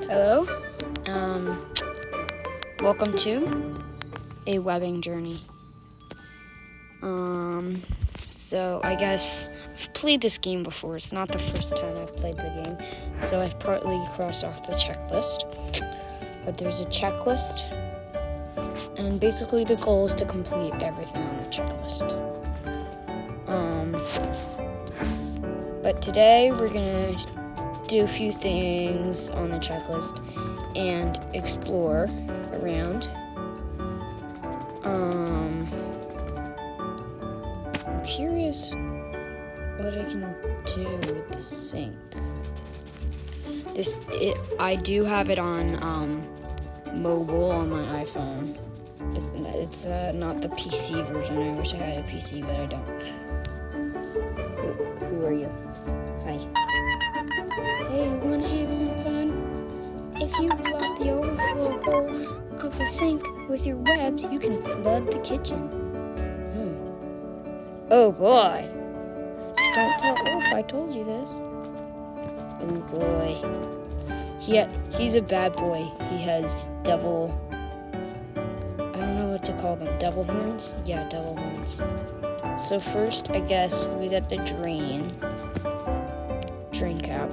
Hello, um, welcome to a webbing journey. So I guess I've played this game before. It's not the first time I've played the game, so I've partly crossed off the checklist. But there's a checklist, and basically the goal is to complete everything on the checklist. But today we're gonna do a few things on the checklist and explore around. I'm curious what I can do with the sink. I do have it on mobile on my iPhone. It's not the PC version. I wish I had a PC, but I don't. Who are you? Hi. Hey, you wanna have some fun? If you block the overflow hole of the sink with your webs, you can flood the kitchen. Oh boy. Don't tell Wolf I told you this. Oh boy. He's a bad boy. He has devil... I don't know what to call them. Devil horns? Yeah, devil horns. So first, I guess, we got the drain cap.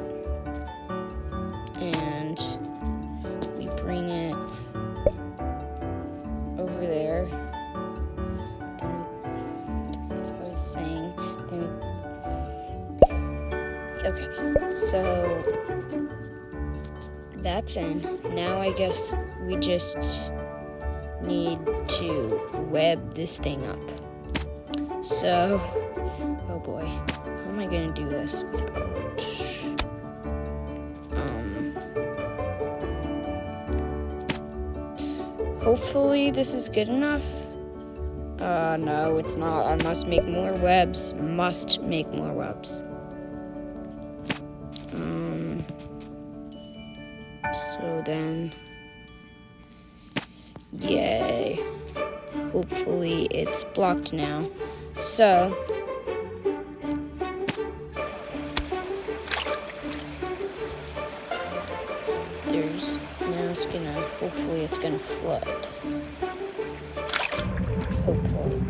And we bring it over there. Then as I was saying, okay, so that's in. Now I guess we just need to web this thing up. So, oh boy, how am I gonna do this without... Hopefully this is good enough. No, it's not. I must make more webs. So then, yay. Hopefully it's blocked now. So, hopefully it's gonna flood. Hopefully.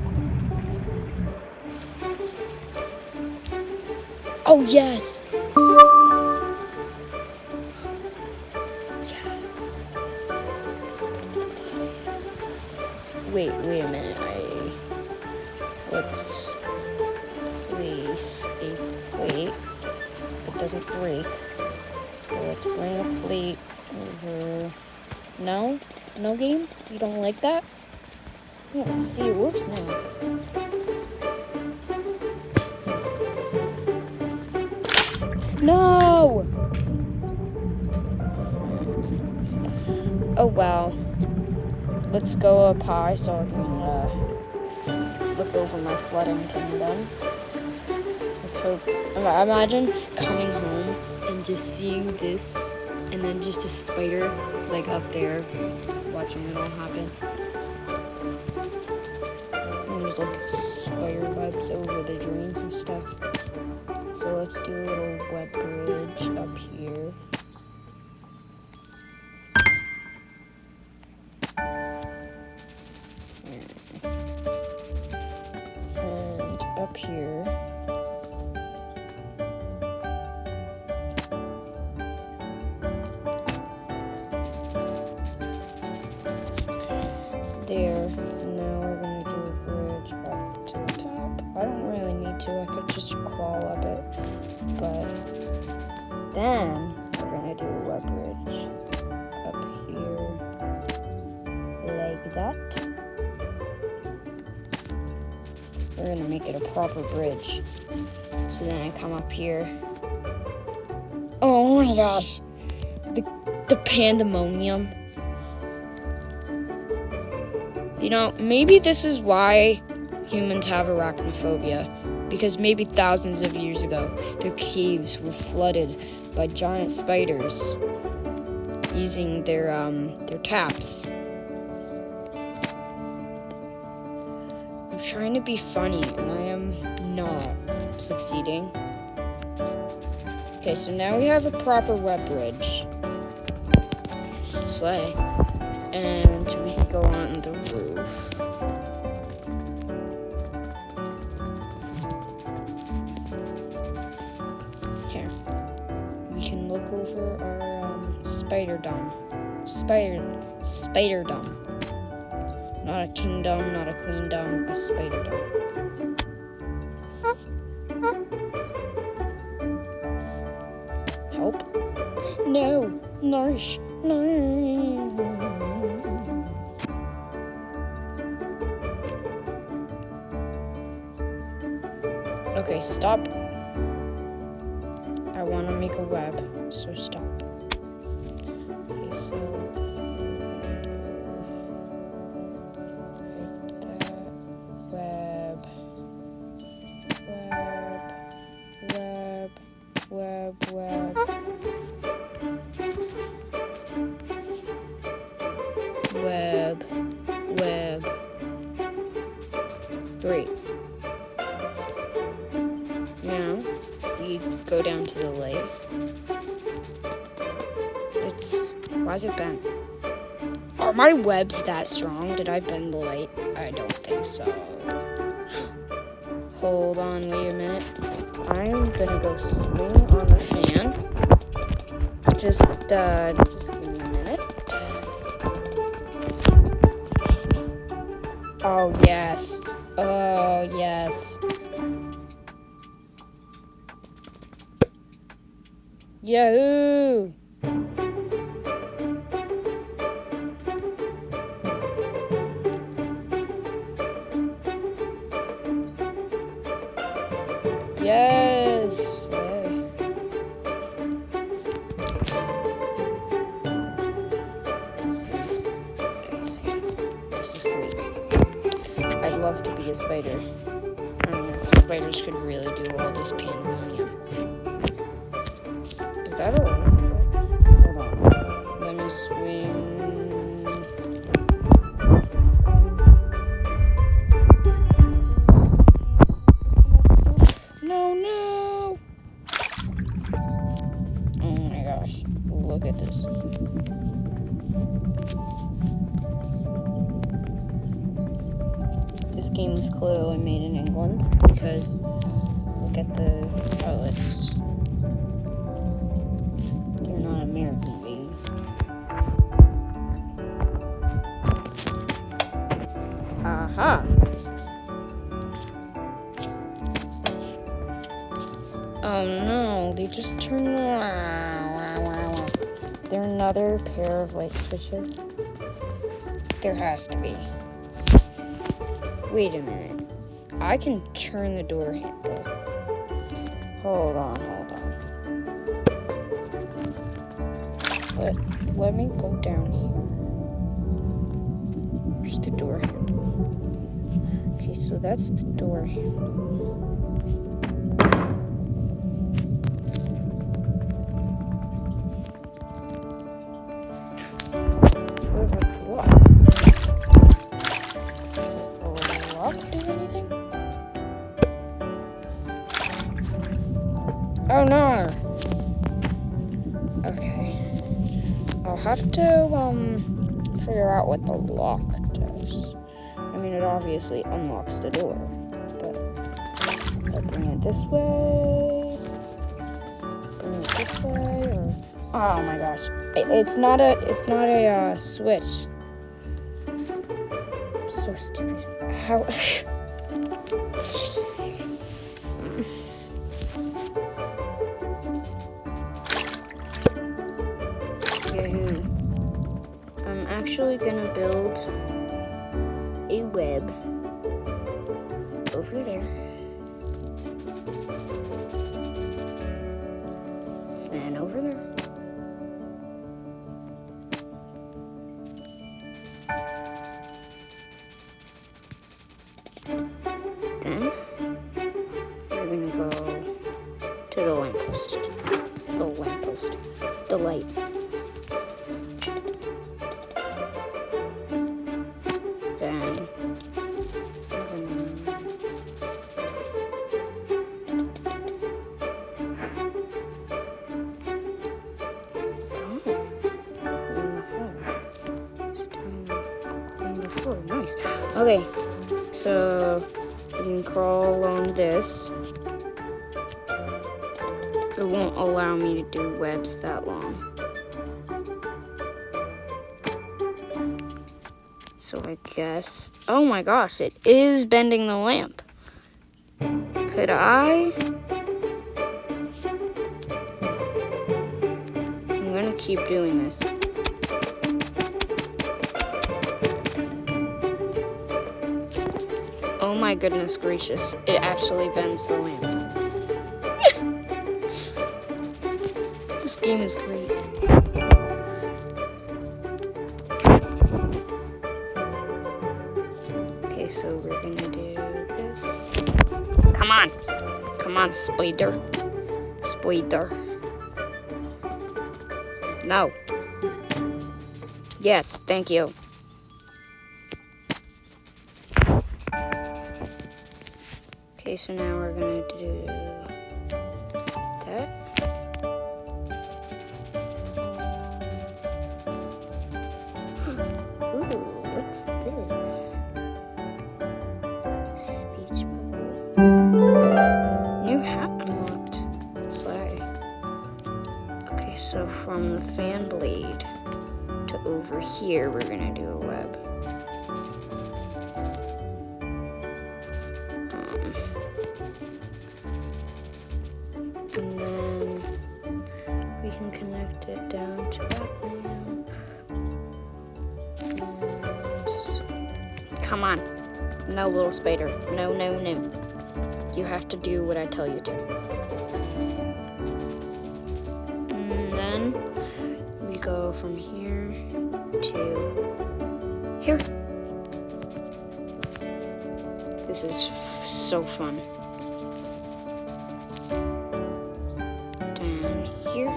Oh, yes! Yeah. Wait a minute. Let's place a plate that doesn't break. So let's bring a plate over. No game? You don't like that? Oh, let's see, it works now. No! Oh wow. Let's go up high so I can look over my flooding kingdom. Let's hope. Imagine coming home and just seeing this, and then just a spider like up there, watching it all happen. And there's like spider webs over the drains and stuff. So let's do a little web bridge up here. And up here. There. Now we're gonna do a bridge up to the top. I don't really need to. I could just crawl up it. But then we're gonna do a web bridge up here like that. We're gonna make it a proper bridge. So then I come up here. Oh my gosh. The pandemonium. You know, maybe this is why humans have arachnophobia, because maybe thousands of years ago, their caves were flooded by giant spiders using their taps. I'm trying to be funny, and I am not succeeding. Okay, so now we have a proper web bridge. sleigh, and we can go on the roof. Here, we can look over our spider dome. Spider dome. Not a kingdom, not a queendom, a spider dome. Help? No, Narsh, no. Okay, stop. I want to make a web, so stop. Okay, so web, great. Now we go down to the lake. Why is it bent? Are my webs that strong? Did I bend the light? I don't think so. Hold on, wait a minute. I'm gonna go swing on the fan. Just give me a minute. Oh yes. Oh yes. Yahoo! Yes! This is great. I'd love to be a spider. I mean, spiders could really do all this pandemonium. Is that all? Hold on. Let me swing. No! Oh my gosh. Look at this. This game was clearly made in England because look at the outlets. They're not American made. Aha! Oh no, they just turned. They're another pair of light switches. There has to be. Wait a minute. I can turn the door handle. Hold on. Let me go down here. Where's the door handle? Okay, so that's the door handle. Oh no! Okay. I'll have to, figure out what the lock does. I mean, it obviously unlocks the door, but I'll bring it this way. Or... Oh my gosh. It's not a switch. I'm so stupid. How... I'm actually gonna build a web over there. And over there. Then we're gonna go to the lamppost. The light. Then clean the floor. nice. Okay, so we can crawl along this. It won't allow me to do webs that long. So I guess, oh my gosh, it is bending the lamp. Could I? I'm gonna keep doing this. Oh my goodness gracious, it actually bends the lamp. This game is great. Okay, so we're gonna do this. Come on. Come on, spider. Spider. No. Yes, thank you. Okay, so now we're gonna do that. Ooh, what's this? Speech bubble. New hat unlocked. Slay. Okay, so from the fan blade to over here, we're gonna do a web. And then we can connect it down to that lamp. Come on. No, little spider. No, no, no. You have to do what I tell you to. And then we go from here to here. This is so fun. Down here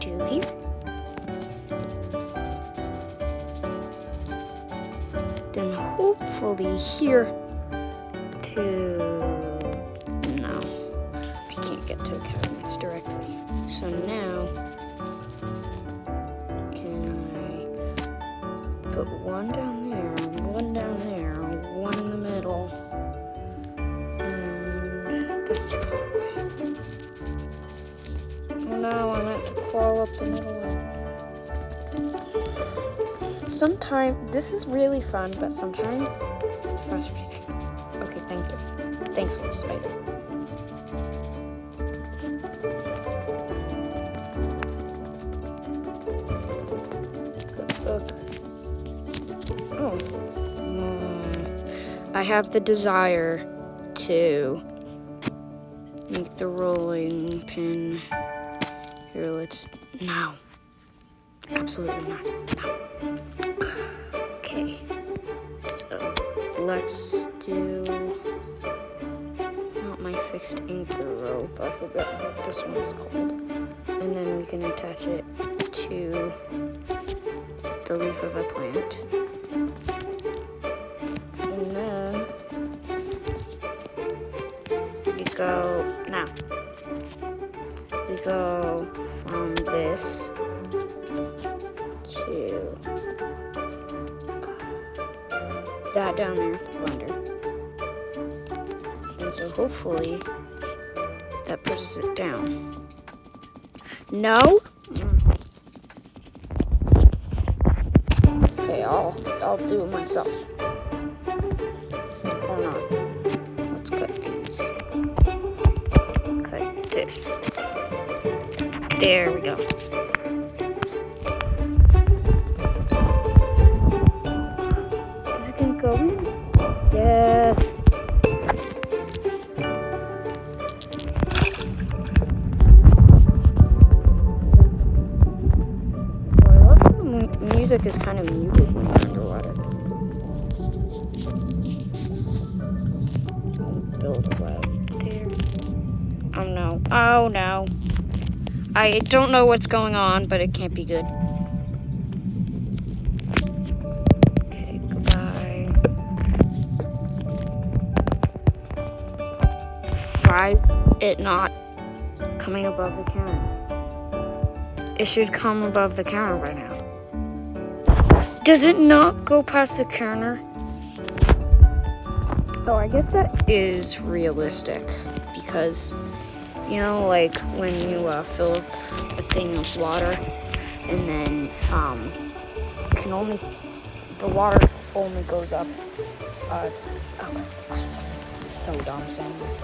to here. Then hopefully here to... No, I can't get to the cabinets directly. So now, can I put one down there, one down there, one in the middle, and that's too far away. Oh no, I meant to crawl up the middle one. Sometimes, this is really fun, but sometimes it's frustrating. Okay, thank you. Thanks, little spider. Look. Oh. I have the desire to make the rolling pin. Here, let's... No. Absolutely not. No. Okay. So, let's do... Not my fixed anchor rope. I forgot what this one's called. And then we can attach it to the leaf of a plant. And then we go... Now. We go from this to that down there with the blender. And so hopefully that pushes it down. No? Okay, I'll do it myself. Or not. Let's cut these. Cut this. There we go. Is it gonna go in? Yes. Oh, I love how the music is kind of muted when you're underwater. Build a web there. Oh no. Oh no. I don't know what's going on, but it can't be good. Okay, goodbye. Why is it not coming above the counter? It should come above the counter by now. Does it not go past the counter? So I guess that is realistic because, you know, like when you fill up a thing with water and then can only the water only goes up. It's so dumb saying this.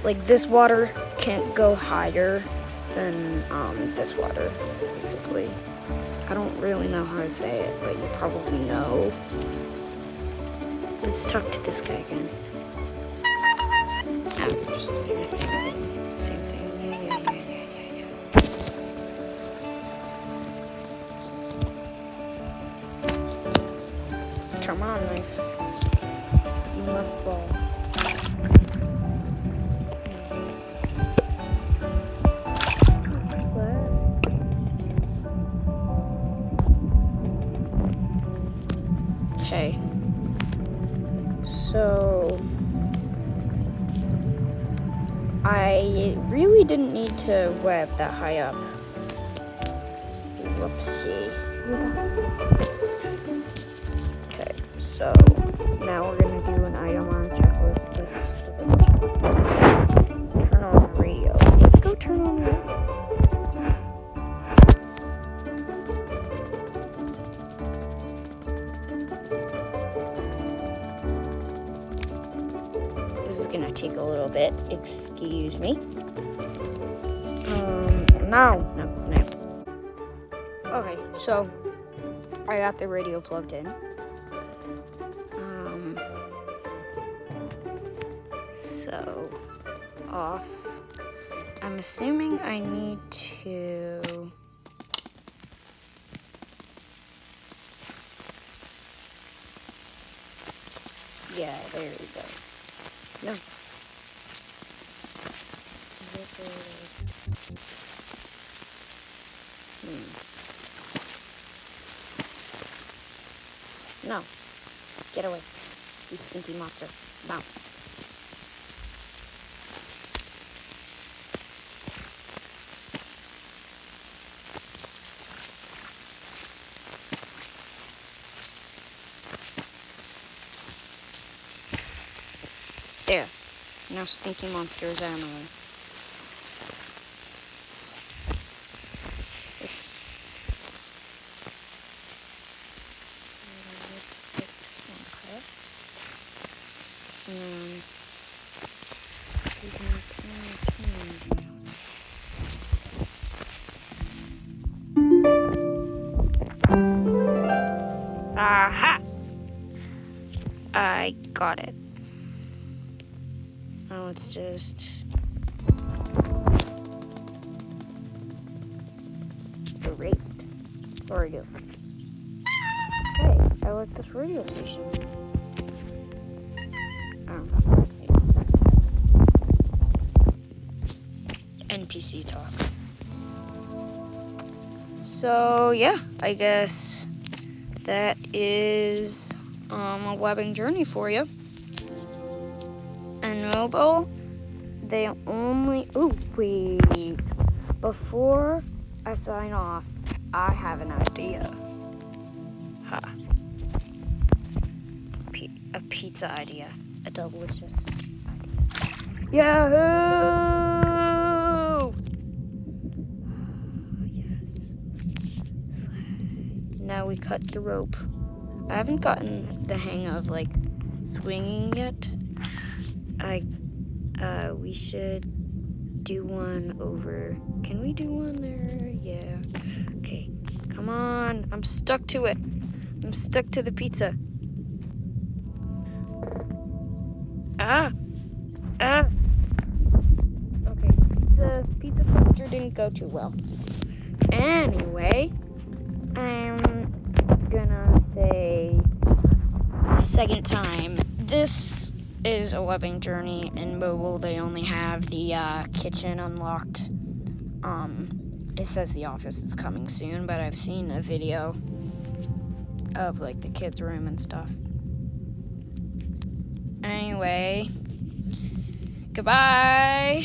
Like this water can't go higher than this water, basically. I don't really know how to say it, but you probably know. Let's talk to this guy again. Just same thing. Yeah. Come on, knife. You must fall. Okay. So I really didn't need to web that high up. Whoopsie. Okay, so now we're gonna do an item on checklist. Turn on the radio. Let's go turn on the radio. This is gonna take a little bit. Excuse me. No. Okay, so I got the radio plugged in. So off. I'm assuming I need to. Yeah, there we go. No. No. Get away. You stinky monster. No. There. Now stinky monster is ammo. Let's get this one cut. Aha! I got it. Now let's just erase radio. Hey, I like this radio station. NPC talk. So yeah, I guess that is a webbing journey for you. And mobile, they only. Oh wait! Before I sign off, I have an idea. Ha! A pizza idea. A delicious idea. Yahoo! Yes. Now we cut the rope. I haven't gotten the hang of like swinging yet. We should do one over. Can we do one there? Yeah. Okay. Come on. I'm stuck to it. I'm stuck to the pizza. Okay. The pizza poster didn't go too well. Anyway, I'm gonna say second time. This is a webbing journey. In mobile, they only have the kitchen unlocked. It says the office is coming soon, but I've seen a video of like the kids' room and stuff. Anyway, goodbye.